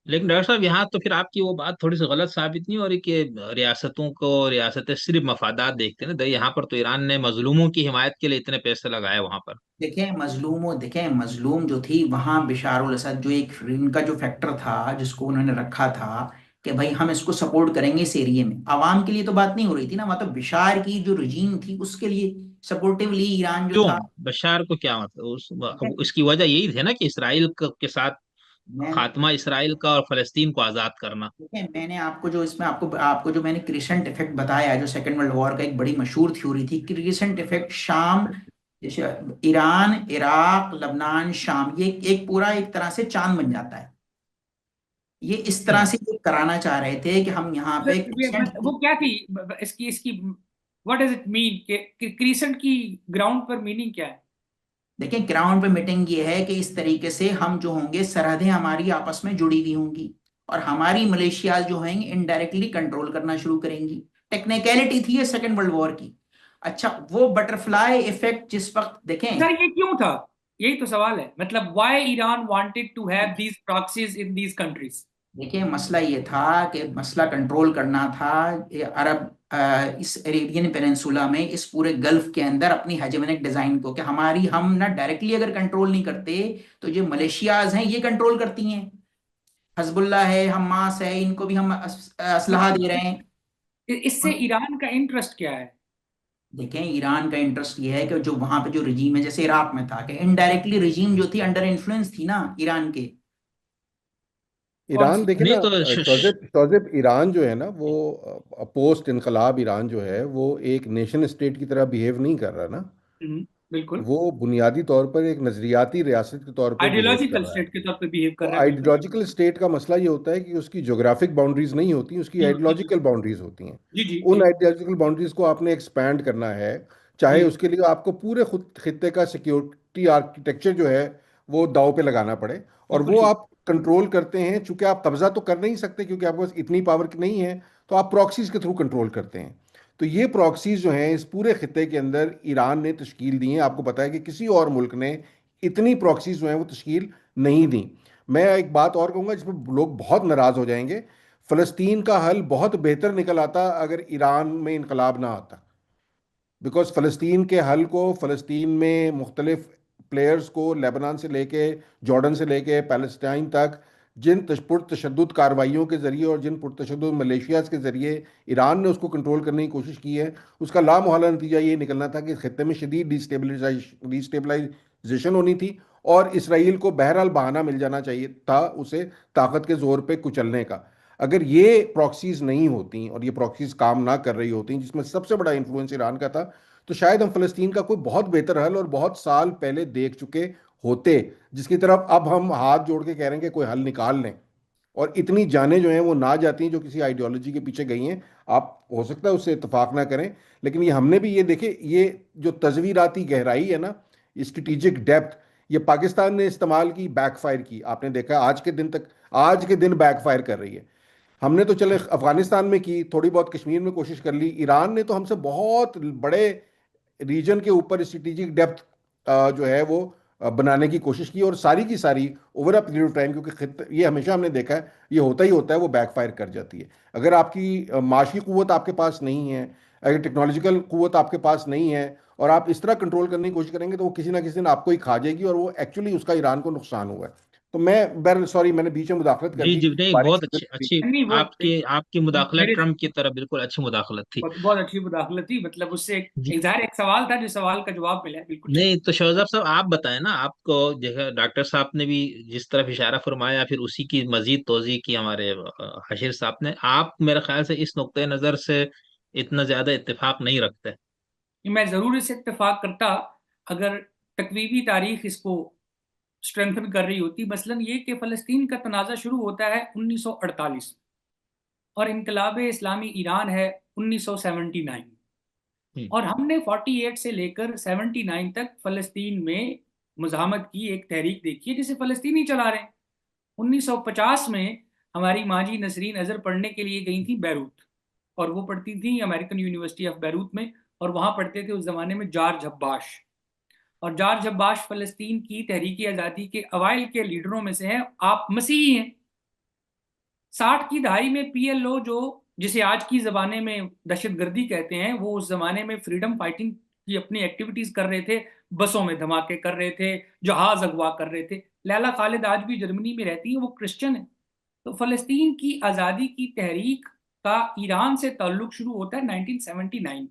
लेकिन डॉक्टर साहब, यहाँ तो फिर आपकी वो बात थोड़ी सी गलत साबित नहीं हो रही कि रियासतों को रियासतें सिर्फ मफादात देखते हैं ना? यहाँ पर तो ईरान ने मजलूमों की हिमायत के लिए इतने पैसे लगाए वहां पर। देखें मजलूम जो थी वहां बिशारुल असद, जो एक इनका जो फैक्टर था जिसको उन्होंने रखा था कि भाई हम इसको सपोर्ट करेंगे इस एरिया में, आवाम के लिए तो बात नहीं हो रही थी ना, वहां तो बिशार की जो रजीम थी उसके लिए सपोर्टिवली ईरान जो क्यों? था। बशार को क्या मतलब देखें इसकी वजह यही है ना कि इसराइल के साथ मैं खात्मा इसराइल का और फलस्तीन को आजाद करना। देखें मैंने आपको जो इसमें आपको आपको जो मैंने क्रिसेंट इफेक्ट बताया है, जो सेकेंड वर्ल्ड वॉर का एक बड़ी मशहूर थ्योरी थी, क्रिसेंट इफेक्ट शाम, जैसे ईरान इराक लबनान शाम, ये एक पूरा एक तरह से चांद बन जाता है। ये इस तरह हम्म। से ये कराना चाह रहे थे कि हम यहाँ पे क्रिसेंट। वो क्या थी इसकी इसकी व्हाट डज इट मीन कि क्रीसेंट की ग्राउंड पर मीनिंग क्या है? देखें ग्राउंड पे मीटिंग ये है कि इस तरीके से हम जो होंगे, सरहदें हमारी आपस में जुड़ी हुई होंगी और हमारी मलेशिया जो हैं इनडायरेक्टली कंट्रोल करना शुरू करेंगी। टेक्निकलिटी थी ये सेकेंड वर्ल्ड वॉर की। अच्छा, वो बटरफ्लाई इफेक्ट जिस वक्त सर देखें। ये क्यों था? यही तो सवाल है, मतलब why Iran wanted to have these proxies in these countries? देखिए मसला ये था कि मसला कंट्रोल करना था, ये अरब इस अरेबियन पेनिनसुला में, इस पूरे गल्फ के अंदर अपनी हेजेमोनिक डिजाइन को, कि हमारी हम ना डायरेक्टली अगर कंट्रोल नहीं करते तो जो मलेशियाज हैं ये कंट्रोल करती हैं, हजबुल्ला है हमास है, इनको भी हम असलहा दे रहे हैं। इससे ईरान का इंटरेस्ट क्या है? देखें ईरान का इंटरेस्ट ये है कि जो वहां पे जो रजीम है, जैसे इराक में था कि इनडायरेक्टली रजीम जो थी अंडर इन्फ्लुएंस थी ना ईरान के। कौन हम्म। सी? ईरान देखे नहीं ना, तो शौजेब शौजेब ईरान जो है ना, वो पोस्ट इनकलाब ईरान जो है वो एक नेशन स्टेट की तरह बिहेव नहीं कर रहा ना। बिल्कुल। वो बुनियादी तौर पर एक नजरियाती रियासत के तौर पे बिहेव कर आइडियोलॉजिकल रहा है। स्टेट के तौर पे बिहेव कर तो रहा है, बिल्कुल। आइडियोलॉजिकल स्टेट का मसला ये होता है कि उसकी ज्योग्राफिक बाउंड्रीज नहीं होती, उसकी नहीं होती। आइडियोलॉजिकल बाउंड्रीज होती हैं। जी जी उन जी आइडियोलॉजिकल बाउंड्रीज को आपने एक्सपैंड करना है, चाहे जी। उसके लिए आपको पूरे खुद खित्ते का सिक्योरिटी आर्किटेक्चर जो है वो दांव पे लगाना पड़े। और बिल्कुल वो ठीक। आप कंट्रोल करते हैं, चूंकि आप कब्जा तो कर नहीं सकते क्योंकि आपके पास इतनी पावर नहीं है, तो आप प्रॉक्सीज के थ्रू कंट्रोल करते हैं। तो ये प्रॉक्सीज जो हैं इस पूरे खित्ते के अंदर ईरान ने तश्कील दी हैं। आपको पता है कि किसी और मुल्क ने इतनी प्रॉक्सीज जो हैं वो तश्कील नहीं दी। मैं एक बात और कहूंगा जिसमें लोग बहुत नाराज हो जाएंगे। फलस्तीन का हल बहुत बेहतर निकल आता अगर ईरान में इनकलाब ना आता। बिकॉज फ़लस्तीन के हल को, फ़लस्तीन में मुख्तलिफ प्लेयर्स को, लेबनान से लेके जॉर्डन से लेके पैलेस्टाइन तक, जिन पुरतशद्दुद कार्रवाइयों के ज़रिए और जिन पुरतशद्दुद मलेशियाज़ के ज़रिए ईरान ने उसको कंट्रोल करने की कोशिश की है, उसका लामहला नतीजा ये निकलना था कि इस खत्े में शदीद डिस्टेबलाइजेशन होनी थी और इसराइल को बहरहाल बहाना मिल जाना चाहिए था उसे ताकत के ज़ोर पर कुचलने का। अगर ये प्रॉक्सीज नहीं होती और ये प्रॉक्सीज काम ना कर रही होती, जिसमें सबसे बड़ा इन्फ्लुएंस ईरान का था, तो शायद हम फलस्तीन का कोई बहुत बेहतर हल और बहुत साल पहले देख चुके होते, जिसकी तरफ अब हम हाथ जोड़ के कह रहे हैं कि कोई हल निकाल लें। और इतनी जानें जो हैं वो ना जाती हैं जो किसी आइडियोलॉजी के पीछे गई हैं। आप हो सकता है उससे इतफाक ना करें, लेकिन ये हमने भी ये देखे, ये जो तजवीराती गहराई है ना, ये स्ट्रेटिजिक डेप्थ, ये पाकिस्तान ने इस्तेमाल की, बैकफायर की। आपने देखा आज के दिन तक, आज के दिन बैकफायर कर रही है। हमने तो चले अफगानिस्तान में की, थोड़ी बहुत कश्मीर में कोशिश कर ली, ईरान ने तो हमसे बहुत बड़े रीजन के ऊपर स्ट्रेटेजिक डेप्थ जो है वो बनाने की कोशिश की, और सारी की सारी over a period of time, क्योंकि ये हमेशा हमने देखा है ये होता ही होता है, वो बैकफायर कर जाती है। अगर आपकी माशी कुव्वत आपके पास नहीं है, अगर टेक्नोलॉजिकल कुव्वत आपके पास नहीं है और आप इस तरह कंट्रोल करने की कोशिश करेंगे, तो वो किसी ना किसी दिन आपको ही खा जाएगी, और वो एक्चुअली उसका ईरान को नुकसान हुआ है। तो मैं बर सॉरी, मैंने बीच में मुदाखलत कर जी दी। जी, नहीं, बारिश बहुत की अच्छी वजह से। अच्छी। नहीं वो आपकी आपकी मुदाखलत मेरे ट्रम्प की तरह बिल्कुल अच्छी मुदाखलत थी। बहुत अच्छी मुदाखलत थी, मतलब उससे जी। इजहार एक सवाल था, जो सवाल का जवाब मिला है, बिल्कुल ठीक। नहीं तो शहजाद साहब, आप बताएं ना, आपको जगह डॉक्टर साहब ने भी जिस तरफ इशारा फरमाया, फिर उसी की मजीद तोज़ी की हमारे हशीर साहब ने। आप मेरे ख्याल से इस नुक्ते नज़र से इतना ज्यादा इत्तेफाक नहीं रखते। मैं जरूर इससे इत्तेफाक करता अगर तकरीबी तारीख इसको स्ट्रेंथन कर रही होती। मसलन ये कि फ़लस्तीन का तनाज़ा शुरू होता है 1948 और इनकलाब इस्लामी ईरान है 1979, हम्म। और हमने 48 से लेकर 79 तक फ़लस्तीन में मुज़ाहमत की एक तहरीक देखी है जिसे फ़लस्तीनी चला रहे हैं। 1950 में हमारी माजी नसरीन अजहर पढ़ने के लिए गई थी बैरूत, और वो पढ़ती थी अमेरिकन यूनिवर्सिटी ऑफ बैरूत में, और वहाँ पढ़ते थे उस ज़माने में जॉर्ज हब्बाश। और जॉर्ज हब्बाश फ़लस्तीन की तहरीक आज़ादी के अवाइल के लीडरों में से हैं। आप मसीही हैं, 60 की दहाई में PLO, जो जिसे आज की जमाने में दहशतगर्दी कहते हैं, वो उस जमाने में फ्रीडम फाइटिंग की अपनी एक्टिविटीज कर रहे थे, बसों में धमाके कर रहे थे, जहाज अगवा कर रहे थे। लैला खालिद आज भी जर्मनी में रहती है, वो क्रिश्चियन है। तो फलस्तीन की आज़ादी की तहरीक का ईरान से ताल्लुक शुरू होता है 1979,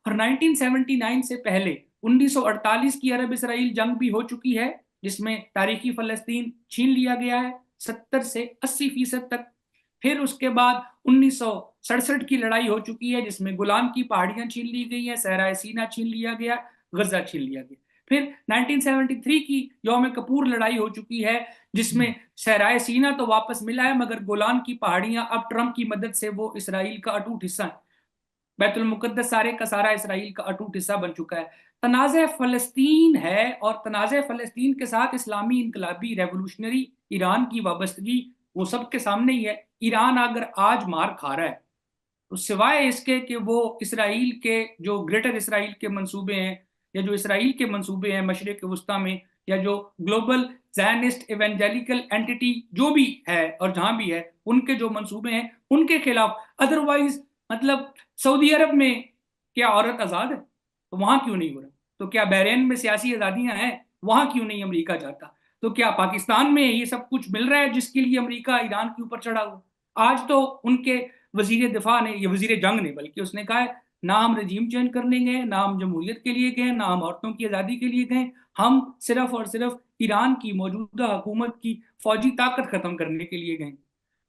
और 1979 से पहले 1948 की अरब इसराइल जंग भी हो चुकी है, जिसमें तारीखी फलस्तीन छीन लिया गया है 70 से 80% तक। फिर उसके बाद 1967 की लड़ाई हो चुकी है, जिसमें गोलान की पहाड़ियां छीन ली गई हैं, सहराए सीना छीन लिया गया, गजा छीन लिया गया। फिर 1973 की यौम कपूर लड़ाई हो चुकी है, जिसमें सहराए सीना तो वापस मिला है, मगर गोलान की पहाड़ियां अब ट्रंप की मदद से वो इसराइल का अटूट हिस्सा है। बैतुल मुकद्दस सारे का सारा इसराइल का अटूट हिस्सा बन चुका है। तनाज़े फलस्तीन है, और तनाज़े फलस्तीन के साथ इस्लामी इनकलाबी रेवोल्यूशनरी ईरान की वाबस्तगी वो सबके सामने ही है। ईरान अगर आज मार खा रहा है, तो सिवाय इसके कि वो इसराइल के जो ग्रेटर इसराइल के मंसूबे हैं, या जो इसराइल के मंसूबे हैं मशरिक वस्ता में, या जो ग्लोबल ज़ायनिस्ट इवेंजेलिकल एंटिटी जो भी है और जहां भी है, उनके जो मंसूबे हैं उनके खिलाफ, अदरवाइज मतलब सऊदी अरब में क्या औरत आज़ाद है? तो वहां क्यों नहीं हो रहा? तो क्या बहरीन में सियासी आज़ादियां हैं, वहां क्यों नहीं अमेरिका जाता? तो क्या पाकिस्तान में ये सब कुछ मिल रहा है जिसके लिए अमेरिका ईरान के ऊपर चढ़ा हुआ? आज तो उनके वजीर दिफा ने, ये वजीर जंग ने बल्कि, उसने कहा है ना हम रजीम चेंज करने गए, ना हम जमहूरियत के लिए गए, ना हम औरतों की आज़ादी के लिए गए, हम सिर्फ और सिर्फ ईरान की मौजूदा हुकूमत की फौजी ताकत खत्म करने के लिए गए।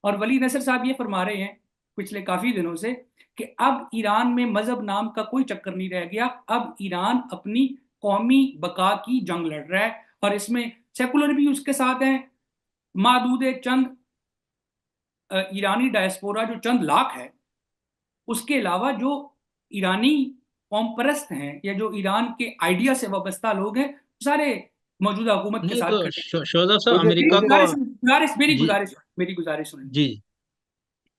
और वली नसर साहब ये फरमा रहे हैं पिछले काफी दिनों से कि अब ईरान में मजहब नाम का कोई चक्कर नहीं रह गया, अब ईरान अपनी कौमी बका की जंग लड़ रहा है, और इसमें सेकुलर भी उसके साथ हैं। मादूद चंद ईरानी डायस्पोरा जो चंद लाख है, उसके अलावा जो ईरानी कौम परस्त हैं या जो ईरान के आइडिया से वाबस्ता लोग हैं, सारे मौजूदा हुकूमत के नहीं साथ तो खड़े हैं। शोजा साहब, मुझे मेरी अमेरिका मुझे को। गुजारिश गुजारिश मेरी जी गुजारिश मेरी गुजारिश सुनिए। जी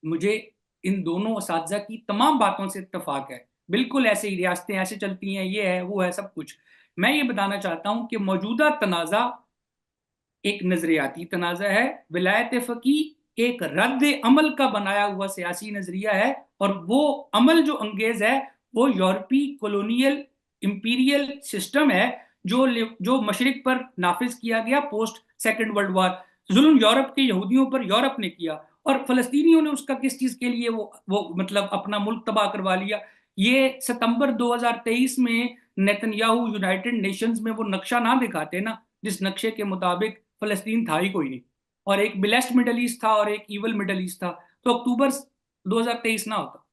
मुझे इन दोनों असातिज़ा की तमाम बातों से इत्तेफाक है, बिल्कुल ऐसे ही रियासतें ऐसे चलती हैं, ये है वो है सब कुछ। मैं ये बताना चाहता हूं कि मौजूदा तनाज़ा एक नजरियाती तनाज़ा है, विलायत फ़की एक रद्द अमल का बनाया हुआ सियासी नजरिया है, और वो अमल जो अंगेज है वो यूरोपी कॉलोनियल इंपीरियल सिस्टम है, जो मशरिक पर नाफिज किया गया पोस्ट सेकंड वर्ल्ड वॉर। जुल्म यूरोप के यहूदियों पर यूरोप ने किया, और फलस्तीनियों ने उसका किस चीज के लिए वो मतलब अपना मुल्क तबाह करवा लिया। ये सितंबर 2023 में नेतन्याहू यूनाइटेड नेशंस में वो नक्शा ना दिखाते ना, जिस नक्शे के मुताबिक फलस्तीन था ही कोई नहीं, और एक ब्लेस्ड मिडल ईस्ट था और एक ईवल मिडल ईस्ट था, तो अक्टूबर 2023 ना होता।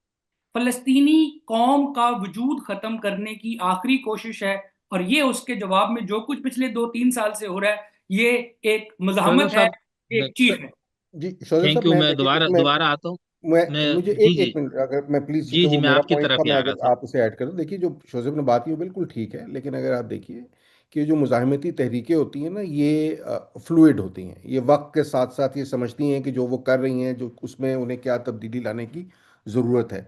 फलस्तीनी कौम का वजूद खत्म करने की आखिरी कोशिश है, और ये उसके जवाब में जो कुछ पिछले 2-3 साल से हो रहा है, ये एक शोजा मज़ाहमत है, साहब, एक चीख है। जी शोजा थैंक साहब, यू। मैं मैं देखिए दोबारा इसमें दोबारा आता हूँ। मैं मैं मुझे जी एक जी एक मिनट अगर मैं प्लीज, जी चूंकि जी, वो मैं मेरा आपकी पॉइंट तरफ था, ही मैं आ रहा अगर था। आप उसे ऐड करें। देखिए जो शोजेब ने बात की वो बिल्कुल ठीक है, लेकिन अगर आप देखिए कि जो मुजाहिमती तहरीकें होती हैं ना, ये फ्लूइड होती हैं, ये वक्त के साथ साथ ये समझती हैं कि जो वो कर रही हैं, जो उसमें उन्हें क्या तब्दीली लाने की ज़रूरत है।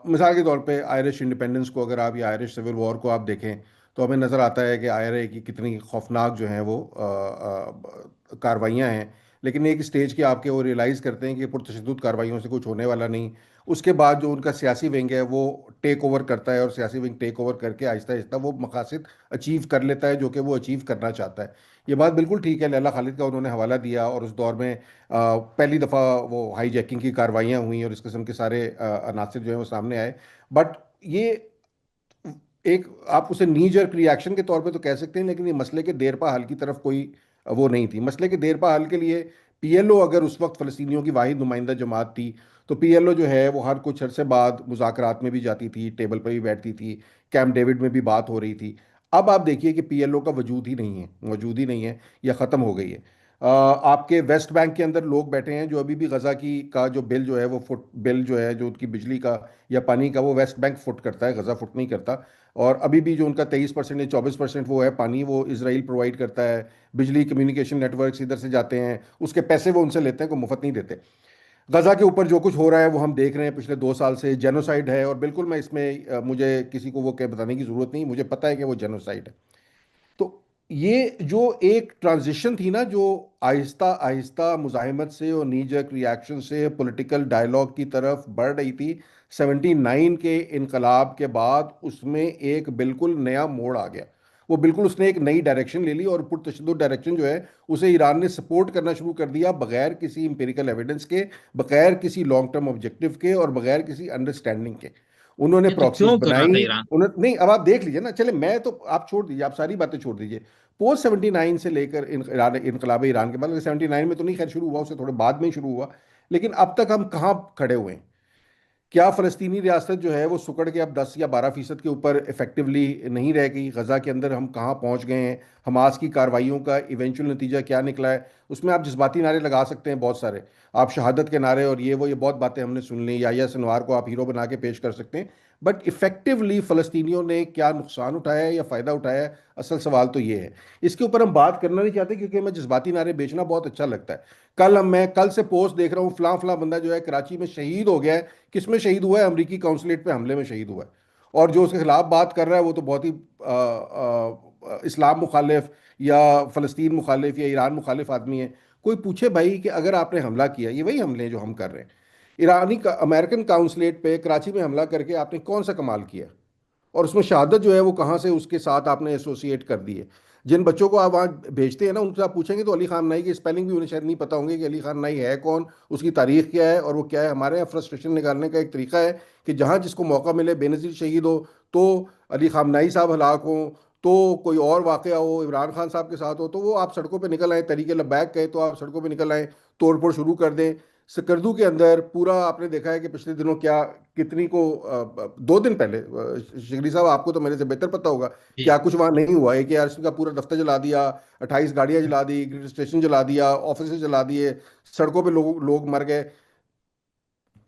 मिसाल के तौर पे आयरिश इंडिपेंडेंस को अगर आप, या आयरिश सिविल वॉर को आप देखें, तो हमें नज़र आता है कि आयरे की कितनी खौफनाक जो हैं वो कार्रवाइयाँ हैं। लेकिन एक स्टेज के आपके वो रियलाइज़ करते हैं कि पुरतशद्दुद कार्रवाइयों से कुछ होने वाला नहीं। उसके बाद जो उनका सियासी विंग है वो टेक ओवर करता है, और सियासी विंग टेक ओवर करके आहिस्ता आहिस्ता वो मकासद अचीव कर लेता है जो कि वो अचीव करना चाहता है। ये बात बिल्कुल ठीक है, लैला खालिद का उन्होंने हवाला दिया, और उस दौर में पहली दफ़ा वो हाई जैकिंग की कार्रवाइयाँ हुई और इस किस्म के सारे अनासर जो हैं वो सामने आए। बट ये एक, आप उसे नी जर्क रिएक्शन के तौर पे तो कह सकते हैं, लेकिन ये मसले के देरपा हल की तरफ कोई वो नहीं थी। मसले के देरपा हल के लिए पीएलओ अगर उस वक्त फ़लस्तीनियों की वाहिद नुमाइंदा जमात थी, तो पीएलओ जो है वो हर कुछ अरसे बाद मुज़ाकरात में भी जाती थी, टेबल पर भी बैठती थी, कैंप डेविड में भी बात हो रही थी। अब आप देखिए कि पीएलओ का वजूद ही नहीं है, मौजूद ही नहीं है, या ख़त्म हो गई है। आपके वेस्ट बैंक के अंदर लोग बैठे हैं जो अभी भी गज़ा की का जो बिल जो है वो फुट बिल जो है, जो उनकी बिजली का या पानी का, वो वेस्ट बैंक फुट करता है, गज़ा फुट नहीं करता। और अभी भी जो उनका 23% या 24% वो है पानी, वो इसराइल प्रोवाइड करता है। बिजली कम्युनिकेशन नेटवर्क्स इधर से जाते हैं, उसके पैसे वो उनसे लेते हैं, कोई मुफ्त नहीं देते। गजा के ऊपर जो कुछ हो रहा है वो हम देख रहे हैं पिछले 2 साल से, जेनोसाइड है। और बिल्कुल मैं इसमें मुझे किसी को वो क्या बताने की ज़रूरत नहीं, मुझे पता है कि वो जेनोसाइड है। तो ये जो एक ट्रांजिशन थी ना, जो आहिस्ता आहिस्ता मुजाहिमत से और नी जर्क रिएक्शन से पॉलिटिकल डायलॉग की तरफ बढ़ रही थी, 79 के इनकलाब के बाद उसमें एक बिल्कुल नया मोड़ आ गया। वो बिल्कुल उसने एक नई डायरेक्शन ले ली, और पुरतशद्दुद डायरेक्शन जो है उसे ईरान ने सपोर्ट करना शुरू कर दिया, बगैर किसी इंपेरिकल एविडेंस के, बगैर किसी लॉन्ग टर्म ऑब्जेक्टिव के, और बगैर किसी अंडरस्टैंडिंग के। उन्होंने ये तो प्रॉक्सीज क्यों कर रहा था बनाई। ईरान? उन्होंने नहीं, अब आप देख लीजिए ना, चले मैं तो, आप छोड़ दीजिए, आप सारी बातें छोड़ दीजिए। पोस्ट 79 से लेकर इनकलाब ईरान के बाद, 79 में तो नहीं खैर शुरू हुआ, उससे थोड़े बाद में ही शुरू हुआ, लेकिन अब तक हम कहाँ खड़े हुए हैं? क्या फ़लस्तीनी रियासत जो है वो सुकड़ के अब 10 या 12% के ऊपर इफेक्टिवली नहीं रह गई? गज़ा के अंदर हम कहाँ पहुँच गए हैं? हमास की कार्रवाइयों का इवेंचुअल नतीजा क्या निकला है? उसमें आप जज्बाती नारे लगा सकते हैं बहुत सारे, आप शहादत के नारे और ये बहुत बातें हमने सुन ली, या सिनवार को आप हीरो बना के पेश कर सकते हैं, बट इफेक्टिवली फ़लस्तीनियों ने क्या नुकसान उठाया है या फ़ायदा उठाया है? असल सवाल तो ये है। इसके ऊपर हम बात करना नहीं चाहते, क्योंकि हमें जज्बाती नारे बेचना बहुत अच्छा लगता है। मैं कल से पोस्ट देख रहा हूँ, फलां फलां बंदा जो है कराची में शहीद हो गया है। किसमें शहीद हुआ है? अमेरिकी काउंसलेट पे हमले में शहीद हुआ है। और जो उसके खिलाफ बात कर रहा है वो तो बहुत ही इस्लाम मुखालिफ या फ़लस्तीन मुखालिफ या ईरान मुखालिफ आदमी है। कोई पूछे भाई कि अगर आपने हमला किया, ये वही हमले हैं जो हम कर रहे हैं, अमेरिकन काउंसलेट पे कराची में हमला करके आपने कौन सा कमाल किया? और उसमें शहादत जो है वो कहाँ से उसके साथ आपने एसोसिएट कर दी है? जिन बच्चों को आप वहाँ भेजते हैं ना, उनसे आप पूछेंगे तो अली खान नाई की स्पेलिंग भी उन्हें शायद नहीं पता होंगे कि अली खान नाई है कौन, उसकी तारीख क्या है और वो क्या है। हमारे यहाँ फ्रस्ट्रेशन निकालने का एक तरीका है कि जहाँ जिसको मौका मिले, बेनज़ीर शहीद हो तो अली खान नाई साहब हलाक हों, तो कोई और वाक़या हो इमरान खान साहब के साथ हो, तो वो आप सड़कों पर निकल आए, तरीके लब्बैक कहे तो आप सड़कों पर निकल आए, तोड़ फोड़ शुरू कर दें। सकर्दू के अंदर पूरा आपने देखा है कि पिछले दिनों क्या, कितनी को 2 दिन पहले, शिगरी साहब आपको तो मेरे से बेहतर पता होगा जी। क्या कुछ वहां नहीं हुआ है, कि आरएसपी का पूरा दफ्तर जला दिया, 28 गाड़ियां जला दी, ग्रिड स्टेशन जला दिया, ऑफिस जला दिए, सड़कों पे लोग लोग मर गए।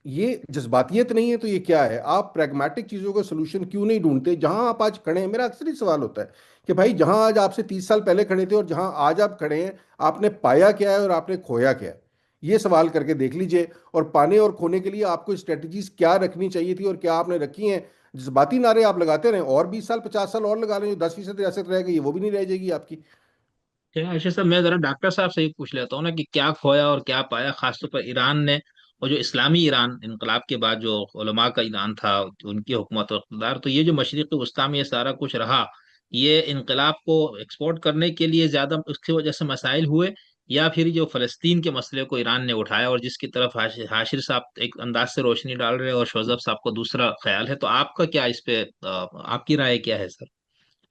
ये जज्बातियत नहीं है तो ये क्या है? आप प्रैग्मेटिक चीजों का सोल्यूशन क्यों नहीं ढूंढते? जहां आप आज खड़े हैं, मेरा अक्सर ही सवाल होता है कि भाई जहां आज आपसे 30 साल पहले खड़े थे और जहां आज आप खड़े हैं, आपने पाया क्या है और आपने खोया क्या है? ये सवाल करके देख लीजिए। और पाने और खोने के लिए आपको स्ट्रेटजीज क्या रखनी चाहिए थी और क्या आपने रखी हैं? जज्बाती नारे आप लगाते रहें, और 20 साल 50 साल और लगा लें, जो 10% रियासत रह गई वो भी नहीं रह जाएगी आपकी। क्या आशीष साहब, मैं जरा डॉक्टर साहब से ही पूछ लेता हूँ ना कि क्या खोया और क्या पाया, खासतौर पर ईरान ने, और जो इस्लामी ईरान इनकलाब के बाद जो उलमा का ईरान था, उनकी हुकूमत और इक़्तिदार, तो ये जो मशरिक़ वस्ता में ये सारा कुछ रहा, ये इनकलाब को एक्सपोर्ट करने के लिए ज्यादा उसकी वजह से मसाइल हुए, या फिर जो फलस्तीन के मसले को ईरान ने उठाया और जिसकी तरफ हाशिर साहब एक अंदाज से रोशनी डाल रहे हैं और शोजब साहब को दूसरा ख्याल है, तो आपका क्या इस पे आपकी राय क्या है सर?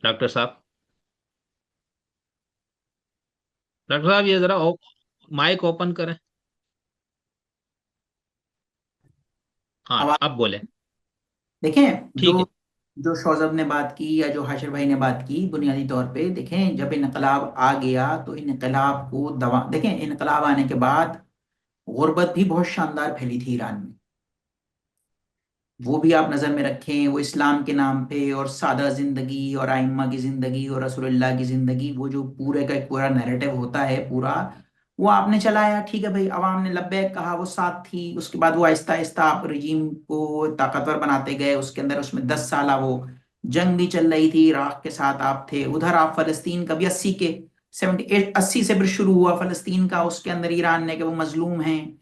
डॉक्टर साहब, डॉक्टर साहब ये जरा माइक ओपन करें। हाँ, अब अब बोले। देखें, ठीक जो है। जो शौजब ने बात की या जो हाशिर भाई ने बात की, बुनियादी तौर पे देखें, जब इनकलाब आ गया तो इनकलाब को दबा, देखें इनकलाब आने के बाद गुर्बत भी बहुत शानदार फैली थी ईरान में। वो भी आप नज़र में रखें, वो इस्लाम के नाम पे और सादा जिंदगी और आइम्मा की जिंदगी और रसूलुल्लाह की जिंदगी, वो जो पूरे का एक पूरा नैरेटिव होता है पूरा, वो आपने चलाया। ठीक है भाई, अवाम ने लब्बैक कहा, वो साथ थी। उसके बाद वो आहिस्ता आहिस्ता आप रजीम को ताकतवर बनाते गए, उसके अंदर उसमें 10 साल वो जंग भी चल रही थी, इराक के साथ आप थे। उधर आप फलस्तीन का भी 80 से फिर शुरू हुआ फलस्तीन का, उसके अंदर ईरान ने कि वो मजलूम हैं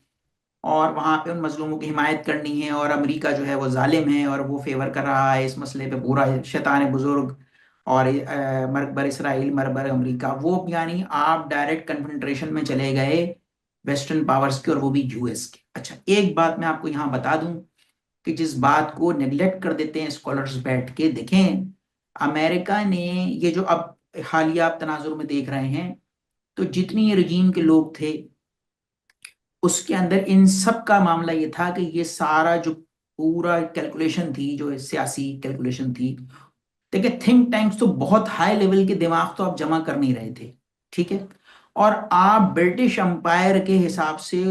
और वहां पे उन मजलूमों की हिमायत करनी है, और अमेरिका जो है वो जालिम है और वो फेवर कर रहा है इस मसले पे पूरा, शैतान बुजुर्ग और मरकबर इसराइल मरबर अमेरिका, वो यानी आप डायरेक्ट कन्फ्रंट्रेशन में चले गए वेस्टर्न पावर्स के, और वो भी यूएस के। अच्छा, एक बात मैं आपको यहाँ बता दूं कि जिस बात को नेग्लेक्ट कर देते हैं स्कॉलर्स बैठ के, देखें अमेरिका ने ये जो अब हालिया आप तनाजुर में देख रहे हैं, तो जितनी ये रजीम के लोग थे उसके अंदर इन सब का मामला ये था कि ये सारा जो पूरा कैलकुलेशन थी, जो सियासी कैलकुलेशन थी, देखिए थिंक टैंक्स तो बहुत हाई लेवल के दिमाग तो आप जमा कर नहीं रहे थे, ठीक है, और आप ब्रिटिश अंपायर के हिसाब से,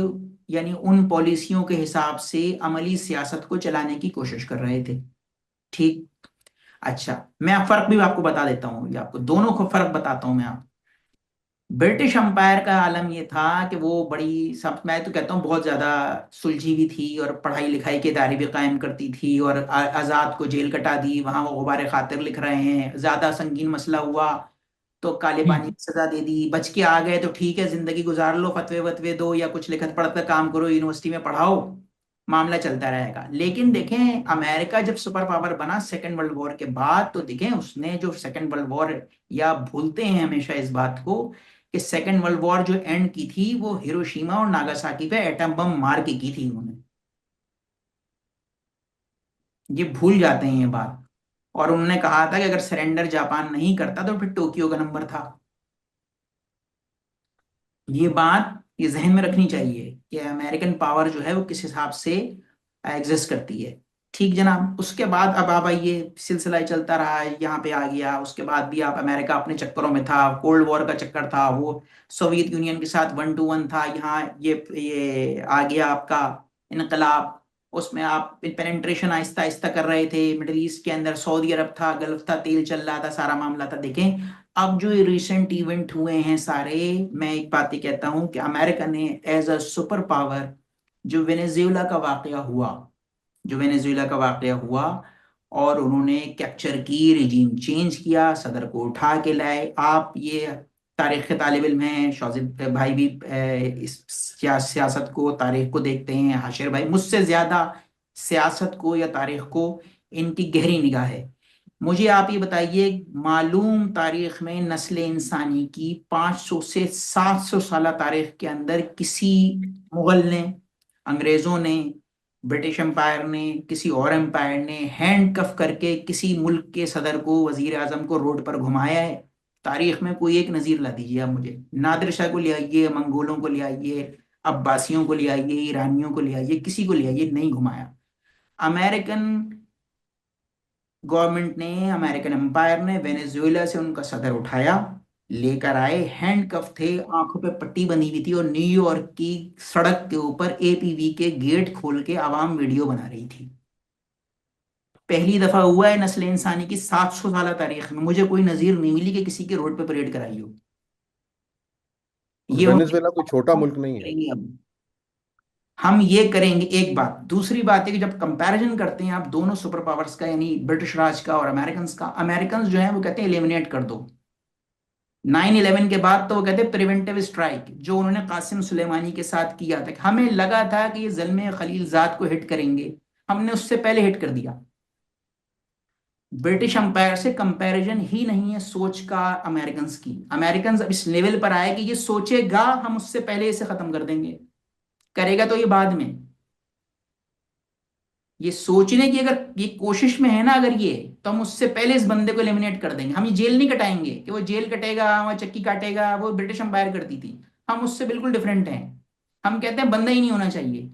यानी उन पॉलिसियों के हिसाब से अमली सियासत को चलाने की कोशिश कर रहे थे। ठीक। अच्छा, मैं फर्क भी आपको बता देता हूँ, ये आपको दोनों को फर्क बताता हूँ मैं आपको। ब्रिटिश अंपायर का आलम ये था कि वो बड़ी सब, मैं तो कहता हूँ बहुत ज्यादा सुलझी भी थी और पढ़ाई लिखाई के इदारे भी कायम करती थी, और आजाद को जेल कटा दी, वहां वो गुबार खातिर लिख रहे हैं, ज्यादा संगीन मसला हुआ तो काले पानी की सजा दे दी, बच के आ गए तो ठीक है, जिंदगी गुजार लो, फतवे वतवे दो या कुछ लिखत पढ़त का काम करो, यूनिवर्सिटी में पढ़ाओ, मामला चलता रहेगा। लेकिन देखें अमेरिका जब सुपर पावर बना सेकेंड वर्ल्ड वॉर के बाद, तो देखें उसने जो सेकेंड वर्ल्ड वॉर, या भूलते हैं हमेशा इस बात को कि सेकेंड वर्ल्ड वॉर जो एंड की थी वो हिरोशिमा और नागासाकी पे एटम बम मार के की थी उन्होंने, ये भूल जाते हैं ये बात। और उन्होंने कहा था कि अगर सरेंडर जापान नहीं करता तो फिर टोक्यो का नंबर था। ये बात ये जहन में रखनी चाहिए कि अमेरिकन पावर जो है वो किस हिसाब से एग्जिस्ट करती है। ठीक जनाब, उसके बाद अब आप आइए, सिलसिला ही चलता रहा है, यहाँ पे आ गया। उसके बाद भी आप अमेरिका अपने चक्करों में था, कोल्ड वॉर का चक्कर था, वो सोवियत यूनियन के साथ 1-1 था। यहाँ ये आ गया आपका इनकलाब, उसमें आप पेनिट्रेशन आहिस्ता आहिस्ता कर रहे थे मिडिल ईस्ट के अंदर, सऊदी अरब था, गल्फ था, तेल चल रहा था, सारा मामला था। देखें अब जो ये रिसेंट इवेंट हुए हैं सारे, मैं एक बात ही कहता हूं कि अमेरिका ने एज अ सुपर पावर, जो वेनेजुएला का वाकया हुआ, जो वेनेजुएला का वाकया हुआ और उन्होंने कैप्चर की, रिजीम चेंज किया, सदर को उठा के लाए। आप ये तारीख के तालिब इल्म हैं, शौजिब भाई भी इस सियासत को, तारीख को देखते हैं, हाशिर भाई मुझसे ज्यादा सियासत को या तारीख को इनकी गहरी निगाह है। मुझे आप ये बताइए, मालूम तारीख में नस्ल इंसानी की 500 से 700 साल तारीख के अंदर किसी मुगल ने, अंग्रेजों ने, ब्रिटिश एम्पायर ने, किसी और एम्पायर ने हैंड कफ करके किसी मुल्क के सदर को, वजीर आजम को रोड पर घुमाया है? तारीख में कोई एक नजीर ला दीजिए आप मुझे। नादिर शाह को ले आइए, मंगोलों को ले आइए, अब्बासियों को ले आइए, ईरानियों को ले आइए, किसी को ले आइए, नहीं घुमाया। अमेरिकन गवर्नमेंट ने, अमेरिकन एम्पायर ने वेनेजुएला से उनका सदर उठाया, लेकर आए, हैंडकफ थे, आंखों पे पट्टी बनी हुई थी, और न्यूयॉर्क की सड़क के ऊपर एपीवी के गेट खोल के आवाम वीडियो बना रही थी। पहली दफा हुआ है नस्ल इंसानी की 700 साल तारीख में, मुझे कोई नजीर नहीं मिली कि किसी के रोड पे परेड कराई हो। ये वेनेजुएला कोई छोटा मुल्क नहीं है। करेंगे अब, हम ये करेंगे। एक बात, दूसरी बात है कि जब कंपैरिजन करते हैं आप दोनों सुपर पावर्स का, यानी ब्रिटिश राज का और अमेरिकन का, अमेरिकन जो है वो कहते हैं एलिमिनेट कर दो। 9/11 के बाद तो वो कहते हैं प्रिवेंटिव स्ट्राइक, जो उन्होंने कासिम सुलेमानी के साथ किया था। हमें लगा था कि ये ज़ल्मे खलीलजाद को हिट करेंगे, हमने उससे पहले हिट कर दिया। ब्रिटिश अंपायर से कंपैरिजन ही नहीं है सोच का अमेरिकन की। अमेरिकन अब इस लेवल पर आए कि ये सोचेगा हम उससे पहले इसे खत्म कर देंगे, करेगा तो ये बाद में। ये सोचने की अगर ये कोशिश में है ना अगर ये, तो हम उससे पहले इस बंदे को एलिमिनेट कर देंगे। हम ये जेल नहीं कटाएंगे कि वो जेल कटेगा, वह चक्की काटेगा, वो ब्रिटिश अंपायर करती थी। हम उससे बिल्कुल डिफरेंट हैं। हम कहते हैं बंदा ही नहीं होना चाहिए।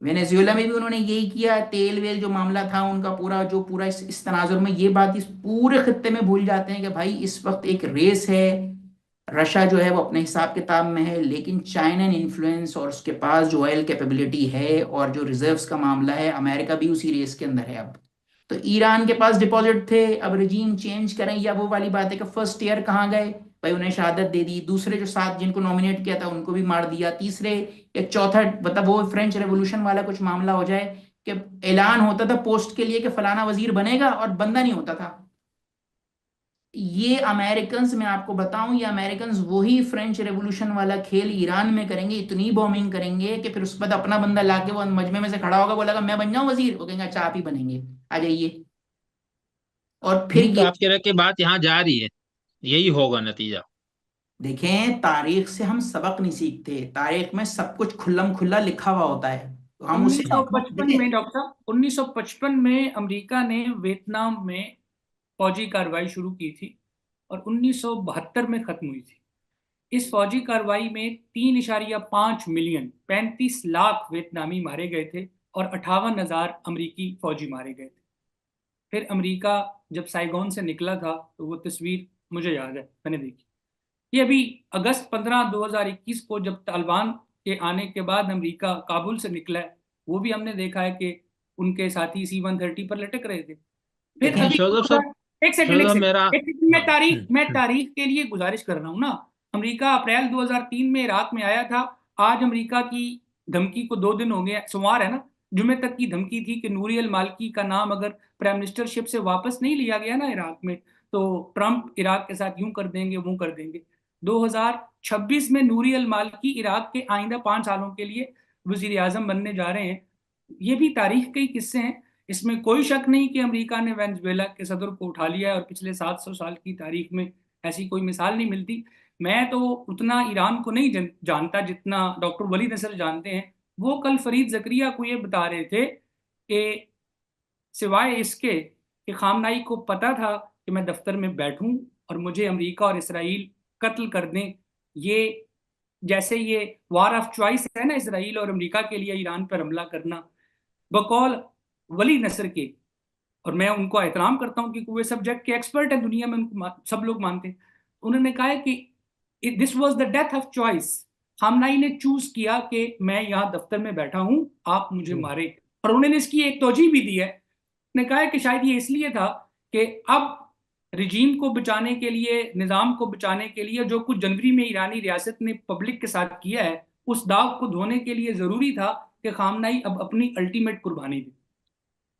वेनेजुएला में भी उन्होंने यही किया, तेल वेल जो मामला था उनका, पूरा इस तनाजुर में ये बात इस पूरे खत्ते में भूल जाते हैं कि भाई इस वक्त एक रेस है। रशिया जो है वो अपने हिसाब किताब में है, लेकिन चाइना इन्फ्लुएंस और उसके पास जो ऑयल कैपेबिलिटी है और जो रिजर्व्स का मामला है, अमेरिका भी उसी रेस के अंदर है अब। तो ईरान के पास डिपॉजिट थे, अब रिजीम चेंज करें, या वो वाली बात है कि फर्स्ट ईयर कहाँ गए भाई, उन्हें शहादत दे दी। दूसरे जो 7 जिनको नॉमिनेट किया था उनको भी मार दिया। तीसरे या चौथा, मतलब वो फ्रेंच रेवोल्यूशन वाला कुछ मामला हो जाए कि ऐलान होता था पोस्ट के लिए कि फलाना वजीर बनेगा और बंदा नहीं होता था। ये अमेरिकन, मैं आपको बताऊं, ये अमेरिकन वही फ्रेंच रेवोल्यूशन वाला खेल ईरान में करेंगे। इतनी बॉम्बिंग करेंगे कि फिर उसके बाद अपना बंदा लाके वो मजमे में से खड़ा होगा, बोलेगा मैं बन जाऊं वजीर, वो कहेंगे अच्छा आप ही बनेंगे, आ जाइए। और फिर तो ये आप कह रहे हैं कि बात यहाँ जा रही है, यही होगा नतीजा। देखें, तारीख से हम सबक नहीं सीखते, तारीख में सब कुछ खुल्लम खुल्ला लिखा हुआ होता है, तो हम उसे 1955 में डॉक्टर साहब, 1955 में अमेरिका ने वियतनाम में फौजी कार्रवाई शुरू की थी और 1972 में खत्म हुई थी। इस फौजी कार्रवाई में 3.5 मिलियन 35 लाख वियतनामी मारे गए थे और 58,000 अमरीकी फौजी मारे गए थे। फिर अमेरिका जब साइगोन से निकला था तो वो तस्वीर मुझे याद है, मैंने देखी। ये अभी अगस्त 15 2021 को जब तालिबान के आने के बाद अमेरिका काबुल से निकला है, वो भी हमने देखा है कि उनके साथी C-130 पर लटक रहे थे। फिर देखें। अभी शोजब साहब, एक सेकंड शोजब मेरा, मैं हाँ, तारीख के लिए गुजारिश कर रहा हूँ ना। अमेरिका अप्रैल 2003 में इराक में आया था। आज अमेरिका की धमकी को 2 दिन हो गए, सोमवार है ना, जुमे तक की धमकी थी कि नूरी अल मालिकी का नाम अगर प्राइम मिनिस्टरशिप से वापस नहीं लिया गया ना इराक में, तो ट्रंप इराक के साथ यूं कर देंगे, वो कर देंगे। 2026 में नूरी अल मालिकी इराक के आइंदा 5 सालों के लिए वजीर आजम बनने जा रहे हैं। ये भी तारीख के ही किस्से हैं, इसमें कोई शक नहीं कि अमेरिका ने वेनेजुएला के सदर को उठा लिया है, और पिछले 700 साल की तारीख में ऐसी कोई मिसाल नहीं मिलती। मैं तो उतना ईरान को नहीं जानता जितना डॉक्टर वली नसर जानते हैं। वो कल फरीद जकरिया को ये बता रहे थे कि सिवाय इसके कि खामनाई को पता था कि मैं दफ्तर में बैठूं और मुझे अमेरिका और इसराइल कत्ल कर दें, ये जैसे ये वार ऑफ चॉइस है ना इसराइल और अमेरिका के लिए ईरान पर हमला करना, बकौल वली नसर के, और मैं उनको एहतराम करता हूं क्योंकि वे सब्जेक्ट के एक्सपर्ट हैं, दुनिया में उनको सब लोग मानते हैं। उन्होंने कहा है कि this was the death of choice. खामनाई ने चूज किया कि मैं यहाँ दफ्तर में बैठा हूं, आप मुझे मारे। और उन्होंने इसकी एक तौजीह भी दी है, ने कहा है कि शायद ये इसलिए था कि अब रिजीम को बचाने के लिए, निज़ाम को बचाने के लिए जो कुछ जनवरी में ईरानी रियासत ने पब्लिक के साथ किया है, उस दाग को धोने के लिए जरूरी था कि खामनाई अब अपनी अल्टीमेट कुर्बानी दे।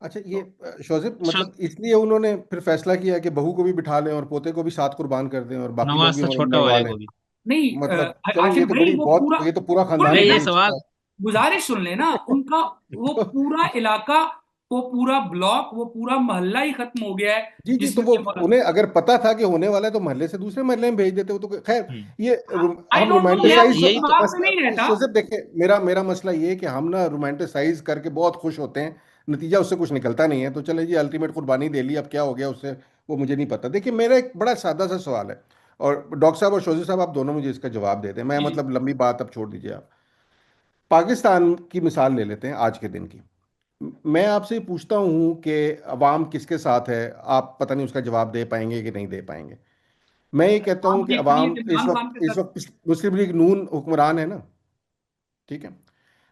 अच्छा, ये शोजिब, मतलब इसलिए उन्होंने फिर फैसला किया कि बहू को भी बिठा लें और पोते को भी साथ कुर्बान कर दें और बाकी लोग नवाज भी से छोटा मरवा वाले लें। को भी। नहीं मतलब चलो, ये आसिफ तो भाई, बड़ी वो बहुत, पूरा ये तो पूरा सुन खानदान ले ही ये ना, बड़ी सवाल गुजारिश सुन लेना उनका। वो पूरा इलाका, वो पूरा ब्लॉक, वो पूरा मोहल्ला ही खत्म हो गया है जी जी, तो जिसमें वो ये उन्हें अगर पता था कि होने वाला है तो महल्ले से दूसरे महल्ले में भेज देते हो, तो खैर हम्म, ये आई हम डोंट नो, मैं यही रोमांटिसाइज, उस यही तो बात में नहीं रहता। सोचो, देखें, मेरा मसला ये है कि हम ना रोमांटिसाइज करके बहुत खुश होते हैं, नतीजा उससे कुछ निकलता नहीं है। तो चले जी, अल्टीमेट कुर्बानी दे ली, अब क्या हो गया उससे, वो मुझे नहीं पता। देखिए, मेरा एक बड़ा सादा सा सवाल है, और डॉक्टर साहब और शोजी साहब, आप दोनों मुझे इसका जवाब दे दें। मैं जी, मतलब लंबी बात अब छोड़ दीजिए आप। पाकिस्तान की मिसाल ले लेते हैं आज के दिन की। मैं आपसे पूछता हूं कि अवाम किसके साथ है, आप पता नहीं उसका जवाब दे पाएंगे कि नहीं दे पाएंगे। मैं ये कहता आप हूं कि देखिए अवाम इस इमरान खान वक्त के इस साथ। वक्त मुस्लिम लीग नून हुक्मरान है ना, ठीक है।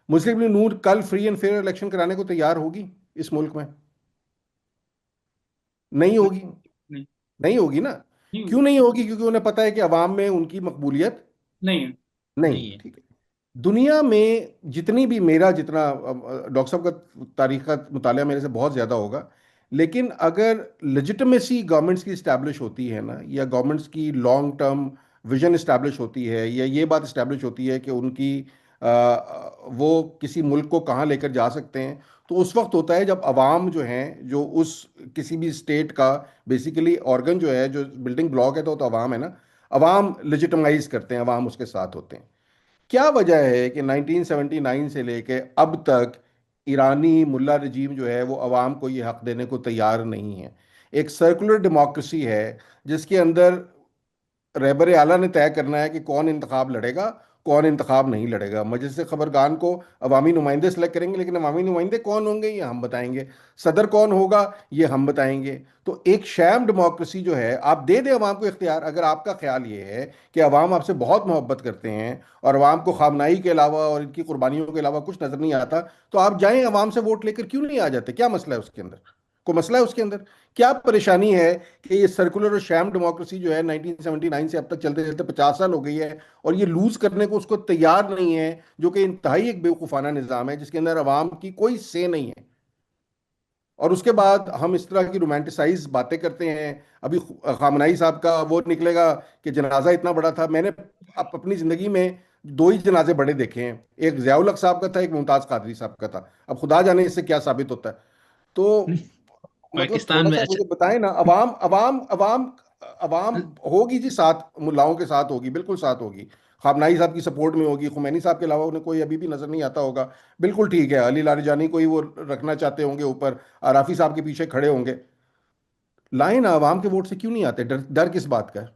मुस्लिम लीग नून कल फ्री एंड फेयर इलेक्शन कराने को तैयार होगी इस मुल्क में? नहीं होगी। नहीं, नहीं होगी ना। नहीं, क्यों नहीं होगी? क्योंकि उन्हें पता है कि अवाम में उनकी मकबूलियत नहीं है। नहीं नहीं है, है। ठीक है। दुनिया में जितनी भी, मेरा जितना, डॉक्टर साहब का तारीख का मुताला मेरे से बहुत ज़्यादा होगा, लेकिन अगर लेजिटिमेसी गवर्नमेंट्स की इस्टेब्लिश होती है ना, या गवर्नमेंट्स की लॉन्ग टर्म विजन इस्टेब्लिश होती है, या ये बात इस्टेब्लिश होती है कि उनकी वो किसी मुल्क को कहाँ लेकर जा सकते हैं, तो उस वक्त होता है जब अवाम जो हैं, जो उस किसी भी स्टेट का बेसिकली ऑर्गन जो है, जो बिल्डिंग ब्लॉक है, तो अवाम है ना। अवाम लेजिटमाइज करते हैं, अवाम उसके साथ होते हैं। क्या वजह है कि 1979 से लेके अब तक ईरानी मुल्ला रजीम जो है वो अवाम को ये हक देने को तैयार नहीं है? एक सर्कुलर डेमोक्रेसी है जिसके अंदर रहबर आला ने तय करना है कि कौन इंतखाब लड़ेगा, कौन इंतखाब नहीं लड़ेगा। मजलिस खबरगान को अवामी नुमाइंदे सेलेक्ट करेंगे, लेकिन अवामी नुमाइंदे कौन होंगे ये हम बताएंगे, सदर कौन होगा ये हम बताएंगे। तो एक शैम डेमोक्रेसी जो है, आप दे दें अवाम को इख्तियार। अगर आपका ख्याल ये है कि अवाम आपसे बहुत मोहब्बत करते हैं और अवाम को खामनाई के अलावा और इनकी कुर्बानियों के अलावा कुछ नजर नहीं आता, तो आप जाएं अवाम से वोट लेकर, क्यों नहीं आ जाते? क्या मसला है उसके अंदर? कोई मसला है उसके अंदर? क्या परेशानी है कि ये सर्कुलर और शैम डेमोक्रेसी जो है 1979 से अब तक चलते चलते 50 साल हो गई है, और ये लूज करने को उसको तैयार नहीं है, जो कि इंतहाई एक बेवकूफ़ाना निज़ाम है जिसके अंदर अवाम की कोई से नहीं है। और उसके बाद हम इस तरह की रोमांटिसाइज बातें करते हैं। अभी खामनाई साहब का वो निकलेगा कि जनाजा इतना बड़ा था। मैंने अपनी ज़िंदगी में दो ही जनाजे बड़े देखे हैं, एक ज़ियाउल हक साहब का था, एक मुमताज़ कादरी साहब का था। अब खुदा जाने इससे क्या साबित होता है। तो नहीं, मतलब पाकिस्तान थोड़ा में सा अच्छा। मुझे बताएं ना। अवाम अवाम अवाम अवाम होगी जी, साथ मुल्लाओं के साथ होगी, बिल्कुल साथ होगी। खामनाई साहब की सपोर्ट में होगी, खुमैनी साहब के अलावा उन्हें कोई अभी भी नजर नहीं आता होगा, बिल्कुल ठीक है। अली लारिजानी को ही वो रखना चाहते होंगे ऊपर, आराफी साहब के पीछे खड़े होंगे। लाइन अवाम के वोट से क्यों नहीं आते? डर डर किस बात का है?